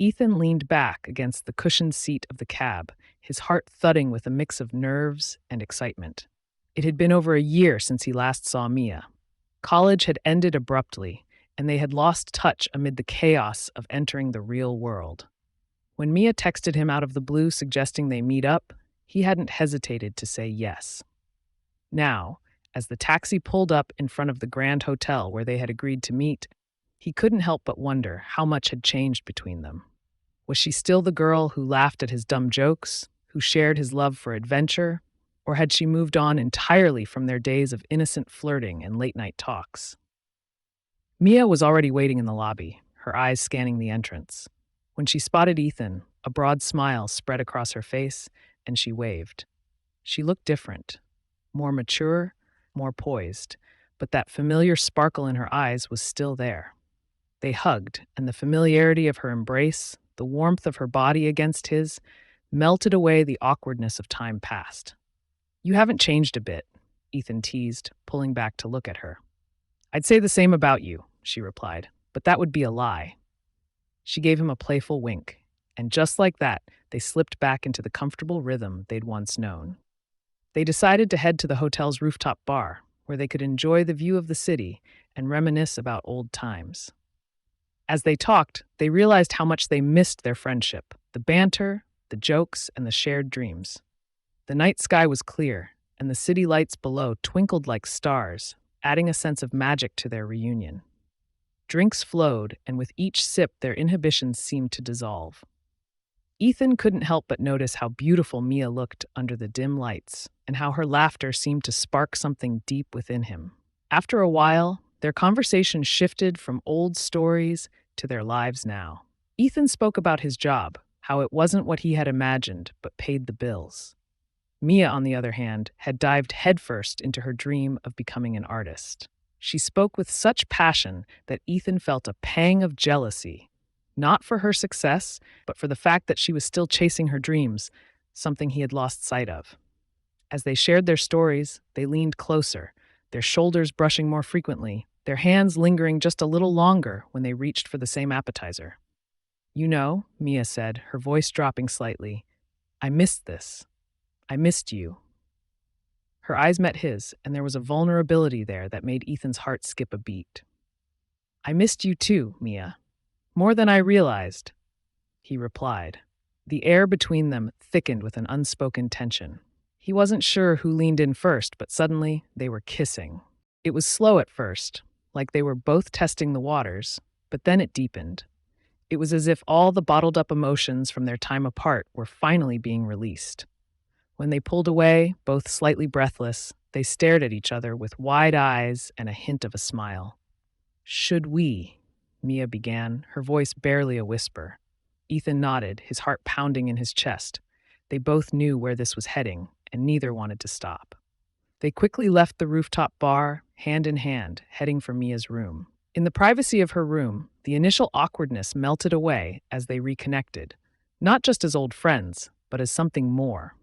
Ethan leaned back against the cushioned seat of the cab, his heart thudding with a mix of nerves and excitement. It had been over a year since he last saw Mia. College had ended abruptly, and they had lost touch amid the chaos of entering the real world. When Mia texted him out of the blue suggesting they meet up, he hadn't hesitated to say yes. Now, as the taxi pulled up in front of the Grand Hotel where they had agreed to meet, he couldn't help but wonder how much had changed between them. Was she still the girl who laughed at his dumb jokes, who shared his love for adventure, or had she moved on entirely from their days of innocent flirting and late-night talks? Mia was already waiting in the lobby, her eyes scanning the entrance. When she spotted Ethan, a broad smile spread across her face, and she waved. She looked different, more mature, more poised, but that familiar sparkle in her eyes was still there. They hugged, and the familiarity of her embrace, the warmth of her body against his, melted away the awkwardness of time past. "You haven't changed a bit," Ethan teased, pulling back to look at her. "I'd say the same about you," she replied, "but that would be a lie." She gave him a playful wink, and just like that, they slipped back into the comfortable rhythm they'd once known. They decided to head to the hotel's rooftop bar, where they could enjoy the view of the city and reminisce about old times. As they talked, they realized how much they missed their friendship, the banter, the jokes, and the shared dreams. The night sky was clear, and the city lights below twinkled like stars, adding a sense of magic to their reunion. Drinks flowed, and with each sip their inhibitions seemed to dissolve. Ethan couldn't help but notice how beautiful Mia looked under the dim lights, and how her laughter seemed to spark something deep within him. After a while, their conversation shifted from old stories to their lives now. Ethan spoke about his job, how it wasn't what he had imagined, but paid the bills. Mia, on the other hand, had dived headfirst into her dream of becoming an artist. She spoke with such passion that Ethan felt a pang of jealousy, not for her success, but for the fact that she was still chasing her dreams, something he had lost sight of. As they shared their stories, they leaned closer, their shoulders brushing more frequently, their hands lingering just a little longer when they reached for the same appetizer. "You know," Mia said, her voice dropping slightly, "I missed this. I missed you." Her eyes met his, and there was a vulnerability there that made Ethan's heart skip a beat. "I missed you too, Mia. More than I realized," he replied. The air between them thickened with an unspoken tension. He wasn't sure who leaned in first, but suddenly they were kissing. It was slow at first, like they were both testing the waters, but then it deepened. It was as if all the bottled-up emotions from their time apart were finally being released. When they pulled away, both slightly breathless, they stared at each other with wide eyes and a hint of a smile. "Should we?" Mia began, her voice barely a whisper. Ethan nodded, his heart pounding in his chest. They both knew where this was heading, and neither wanted to stop. They quickly left the rooftop bar, hand in hand, heading for Mia's room. In the privacy of her room, the initial awkwardness melted away as they reconnected, not just as old friends, but as something more.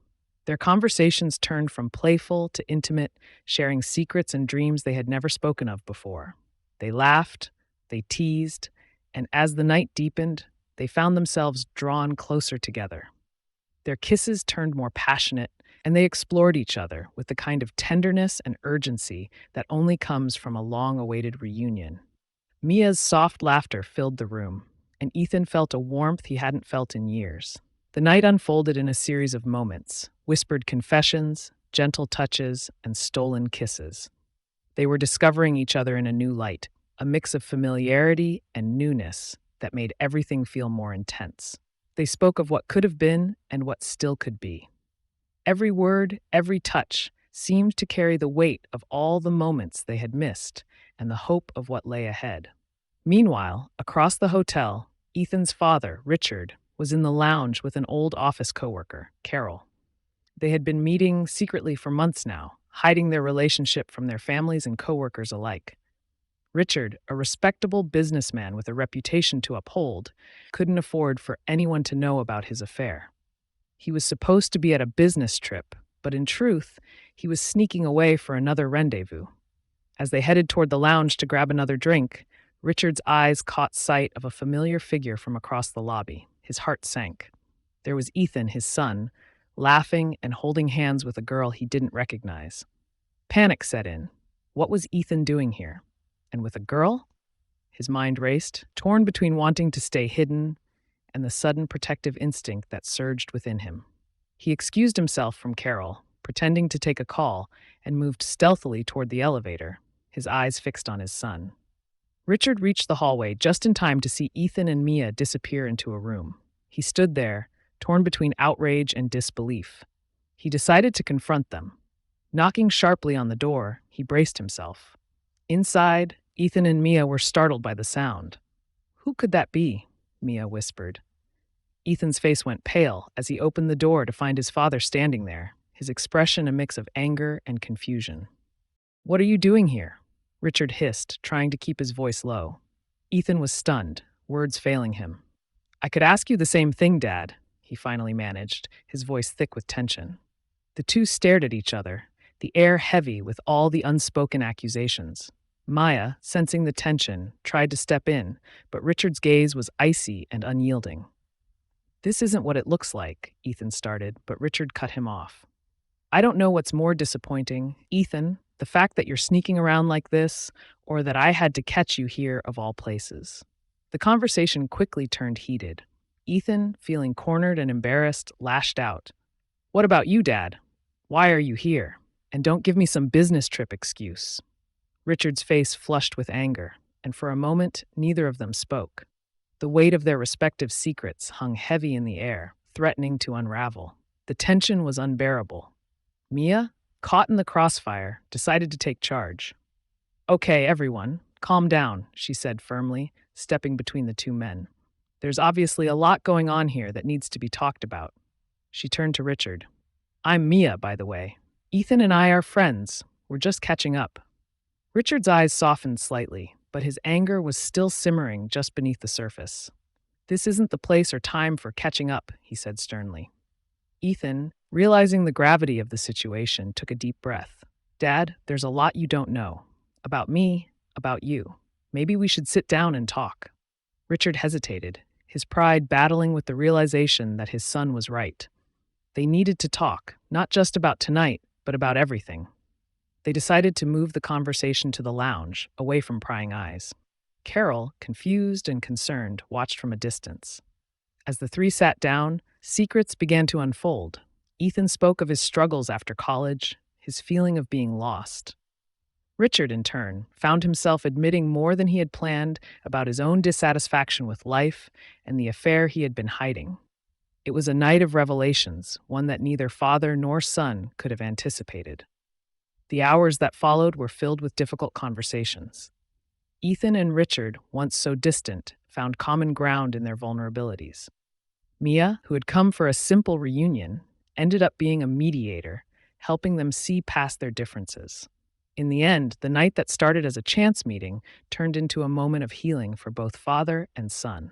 Their conversations turned from playful to intimate, sharing secrets and dreams they had never spoken of before. They laughed, they teased, and as the night deepened, they found themselves drawn closer together. Their kisses turned more passionate, and they explored each other with the kind of tenderness and urgency that only comes from a long-awaited reunion. Mia's soft laughter filled the room, and Ethan felt a warmth he hadn't felt in years. The night unfolded in a series of moments, whispered confessions, gentle touches, and stolen kisses. They were discovering each other in a new light, a mix of familiarity and newness that made everything feel more intense. They spoke of what could have been and what still could be. Every word, every touch, seemed to carry the weight of all the moments they had missed and the hope of what lay ahead. Meanwhile, across the hotel, Ethan's father, Richard, was in the lounge with an old office coworker, Carol. They had been meeting secretly for months now, hiding their relationship from their families and coworkers alike. Richard, a respectable businessman with a reputation to uphold, couldn't afford for anyone to know about his affair. He was supposed to be at a business trip, but in truth, he was sneaking away for another rendezvous. As they headed toward the lounge to grab another drink, Richard's eyes caught sight of a familiar figure from across the lobby. His heart sank. There was Ethan, his son, laughing and holding hands with a girl he didn't recognize. Panic set in. What was Ethan doing here? And with a girl? His mind raced, torn between wanting to stay hidden and the sudden protective instinct that surged within him. He excused himself from Carol, pretending to take a call, and moved stealthily toward the elevator, his eyes fixed on his son. Richard reached the hallway just in time to see Ethan and Mia disappear into a room. He stood there, torn between outrage and disbelief. He decided to confront them. Knocking sharply on the door, he braced himself. Inside, Ethan and Mia were startled by the sound. "Who could that be?" Mia whispered. Ethan's face went pale as he opened the door to find his father standing there, his expression a mix of anger and confusion. "What are you doing here?" Richard hissed, trying to keep his voice low. Ethan was stunned, words failing him. "I could ask you the same thing, Dad," he finally managed, his voice thick with tension. The two stared at each other, the air heavy with all the unspoken accusations. Maya, sensing the tension, tried to step in, but Richard's gaze was icy and unyielding. "This isn't what it looks like," Ethan started, but Richard cut him off. "I don't know what's more disappointing, Ethan, the fact that you're sneaking around like this, or that I had to catch you here of all places." The conversation quickly turned heated. Ethan, feeling cornered and embarrassed, lashed out. "What about you, Dad? Why are you here? And don't give me some business trip excuse." Richard's face flushed with anger, and for a moment, neither of them spoke. The weight of their respective secrets hung heavy in the air, threatening to unravel. The tension was unbearable. Mia, caught in the crossfire, decided to take charge. "Okay, everyone, calm down," she said firmly, stepping between the two men. "There's obviously a lot going on here that needs to be talked about." She turned to Richard. "I'm Mia, by the way. Ethan and I are friends. We're just catching up." Richard's eyes softened slightly, but his anger was still simmering just beneath the surface. "This isn't the place or time for catching up," he said sternly. Ethan, realizing the gravity of the situation, took a deep breath. "Dad, there's a lot you don't know. About me, about you. Maybe we should sit down and talk." Richard hesitated, his pride battling with the realization that his son was right. They needed to talk, not just about tonight, but about everything. They decided to move the conversation to the lounge, away from prying eyes. Carol, confused and concerned, watched from a distance. As the three sat down, secrets began to unfold. Ethan spoke of his struggles after college, his feeling of being lost. Richard, in turn, found himself admitting more than he had planned about his own dissatisfaction with life and the affair he had been hiding. It was a night of revelations, one that neither father nor son could have anticipated. The hours that followed were filled with difficult conversations. Ethan and Richard, once so distant, found common ground in their vulnerabilities. Mia, who had come for a simple reunion, ended up being a mediator, helping them see past their differences. In the end, the night that started as a chance meeting turned into a moment of healing for both father and son.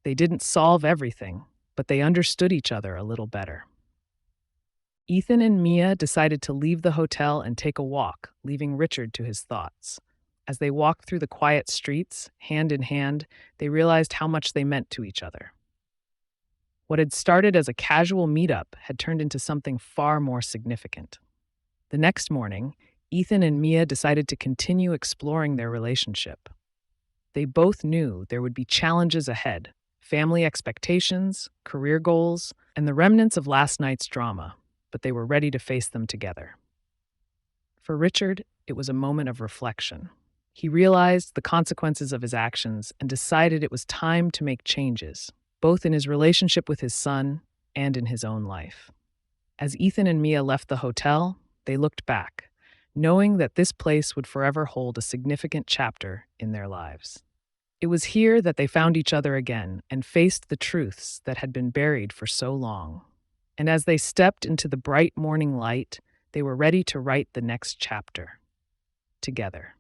They didn't solve everything, but they understood each other a little better. Ethan and Mia decided to leave the hotel and take a walk, leaving Richard to his thoughts. As they walked through the quiet streets, hand in hand, they realized how much they meant to each other. What had started as a casual meetup had turned into something far more significant. The next morning, Ethan and Mia decided to continue exploring their relationship. They both knew there would be challenges ahead: family expectations, career goals, and the remnants of last night's drama, but they were ready to face them together. For Richard, it was a moment of reflection. He realized the consequences of his actions and decided it was time to make changes, both in his relationship with his son and in his own life. As Ethan and Mia left the hotel, they looked back, knowing that this place would forever hold a significant chapter in their lives. It was here that they found each other again and faced the truths that had been buried for so long. And as they stepped into the bright morning light, they were ready to write the next chapter together.